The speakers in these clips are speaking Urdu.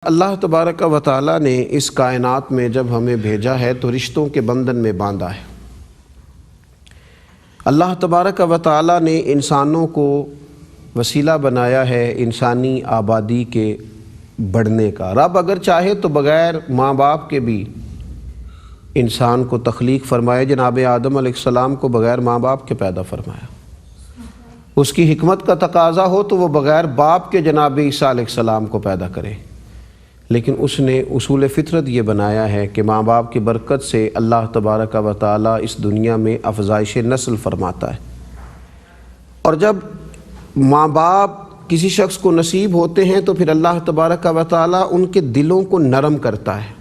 اللہ تبارک و تعالیٰ نے اس کائنات میں جب ہمیں بھیجا ہے تو رشتوں کے بندھن میں باندھا ہے۔ اللہ تبارک و تعالیٰ نے انسانوں کو وسیلہ بنایا ہے انسانی آبادی کے بڑھنے کا۔ رب اگر چاہے تو بغیر ماں باپ کے بھی انسان کو تخلیق فرمائے۔ جناب آدم علیہ السلام کو بغیر ماں باپ کے پیدا فرمایا۔ اس کی حکمت کا تقاضا ہو تو وہ بغیر باپ کے جناب عیسیٰ علیہ السلام کو پیدا کرے، لیکن اس نے اصول فطرت یہ بنایا ہے کہ ماں باپ کی برکت سے اللہ تبارک و تعالیٰ اس دنیا میں افزائش نسل فرماتا ہے۔ اور جب ماں باپ کسی شخص کو نصیب ہوتے ہیں تو پھر اللہ تبارک و تعالیٰ ان کے دلوں کو نرم کرتا ہے۔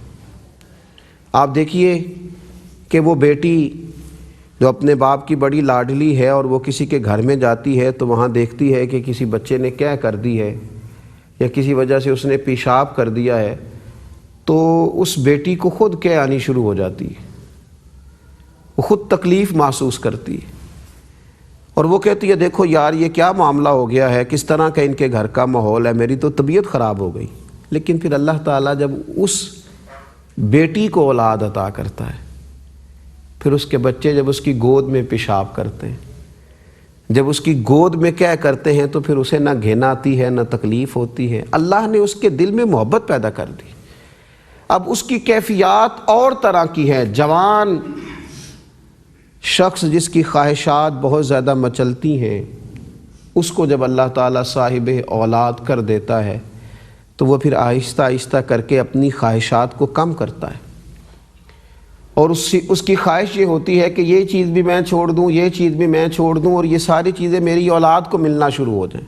آپ دیکھیے کہ وہ بیٹی جو اپنے باپ کی بڑی لاڈلی ہے اور وہ کسی کے گھر میں جاتی ہے تو وہاں دیکھتی ہے کہ کسی بچے نے کیا کر دی ہے یا کسی وجہ سے اس نے پیشاب کر دیا ہے، تو اس بیٹی کو خود کیا آنی شروع ہو جاتی ہے، وہ خود تکلیف محسوس کرتی ہے اور وہ کہتی ہے دیکھو یار یہ کیا معاملہ ہو گیا ہے، کس طرح کا ان کے گھر کا ماحول ہے، میری تو طبیعت خراب ہو گئی۔ لیکن پھر اللہ تعالیٰ جب اس بیٹی کو اولاد عطا کرتا ہے، پھر اس کے بچے جب اس کی گود میں پیشاب کرتے ہیں، جب اس کی گود میں کیا کرتے ہیں تو پھر اسے نہ گھن آتی ہے نہ تکلیف ہوتی ہے۔ اللہ نے اس کے دل میں محبت پیدا کر دی۔ اب اس کی کیفیات اور طرح کی ہے۔ جوان شخص جس کی خواہشات بہت زیادہ مچلتی ہیں، اس کو جب اللہ تعالیٰ صاحب اولاد کر دیتا ہے تو وہ پھر آہستہ آہستہ کر کے اپنی خواہشات کو کم کرتا ہے، اور اس کی خواہش یہ ہوتی ہے کہ یہ چیز بھی میں چھوڑ دوں، یہ چیز بھی میں چھوڑ دوں، اور یہ ساری چیزیں میری اولاد کو ملنا شروع ہو جائیں۔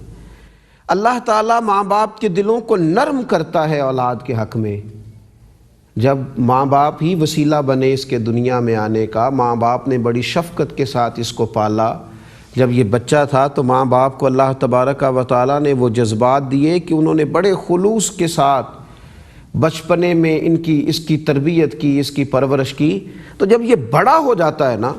اللہ تعالیٰ ماں باپ کے دلوں کو نرم کرتا ہے اولاد کے حق میں۔ جب ماں باپ ہی وسیلہ بنے اس کے دنیا میں آنے کا، ماں باپ نے بڑی شفقت کے ساتھ اس کو پالا۔ جب یہ بچہ تھا تو ماں باپ کو اللہ تبارک و تعالیٰ نے وہ جذبات دیے کہ انہوں نے بڑے خلوص کے ساتھ بچپنے میں اس کی تربیت کی، اس کی پرورش کی۔ تو جب یہ بڑا ہو جاتا ہے نا،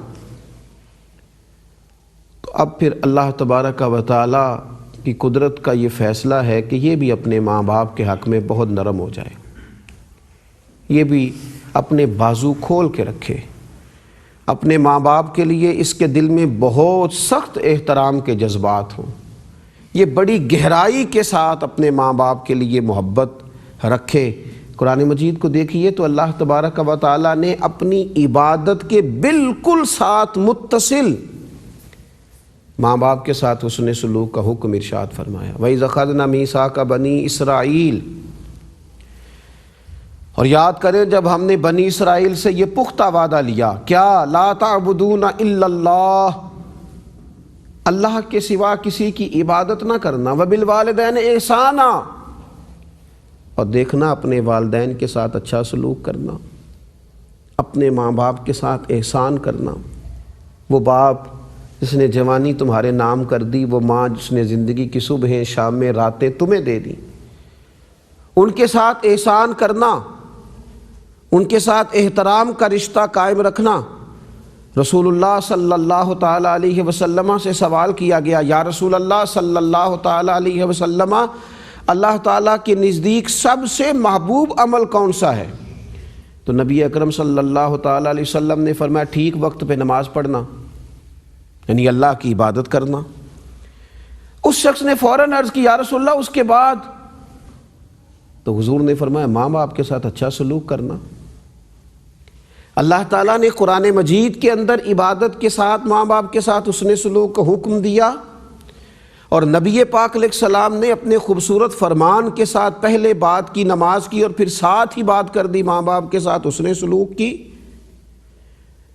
تو اب پھر اللہ تبارک و تعالیٰ کی قدرت کا یہ فیصلہ ہے کہ یہ بھی اپنے ماں باپ کے حق میں بہت نرم ہو جائے، یہ بھی اپنے بازو کھول کے رکھے، اپنے ماں باپ کے لیے اس کے دل میں بہت سخت احترام کے جذبات ہوں، یہ بڑی گہرائی کے ساتھ اپنے ماں باپ کے لیے محبت رکھے۔ قرآن مجید کو دیکھیے تو اللہ تبارک و تعالیٰ نے اپنی عبادت کے بالکل ساتھ متصل ماں باپ کے ساتھ حسن سلوک کا حکم ارشاد فرمایا۔ وَإِذْ أَخَذْنَا مِيثَاقَ بَنِي إِسْرَائِيلَ، اور یاد کریں جب ہم نے بنی اسرائیل سے یہ پختہ وعدہ لیا، کیا لا تعبدون الا اللہ، اللہ کے سوا کسی کی عبادت نہ کرنا، وبالوالدین احسانا، اور دیکھنا اپنے والدین کے ساتھ اچھا سلوک کرنا، اپنے ماں باپ کے ساتھ احسان کرنا۔ وہ باپ جس نے جوانی تمہارے نام کر دی، وہ ماں جس نے زندگی کی صبحیں شامیں راتیں تمہیں دے دی، ان کے ساتھ احسان کرنا، ان کے ساتھ احترام کا رشتہ قائم رکھنا۔ رسول اللہ صلی اللہ تعالیٰ علیہ وسلم سے سوال کیا گیا، یا رسول اللہ صلی اللہ تعالیٰ علیہ وسلم، اللہ تعالیٰ کے نزدیک سب سے محبوب عمل کون سا ہے؟ تو نبی اکرم صلی اللہ تعالیٰ علیہ وسلم نے فرمایا ٹھیک وقت پہ نماز پڑھنا، یعنی اللہ کی عبادت کرنا۔ اس شخص نے فوراً عرض کی، یا رسول اللہ اس کے بعد؟ تو حضور نے فرمایا ماں باپ کے ساتھ اچھا سلوک کرنا۔ اللہ تعالیٰ نے قرآن مجید کے اندر عبادت کے ساتھ ماں باپ کے ساتھ حسن سلوک کا حکم دیا، اور نبی پاک علیہ السلام نے اپنے خوبصورت فرمان کے ساتھ پہلے بات کی نماز کی، اور پھر ساتھ ہی بات کر دی ماں باپ کے ساتھ حسن سلوک کی۔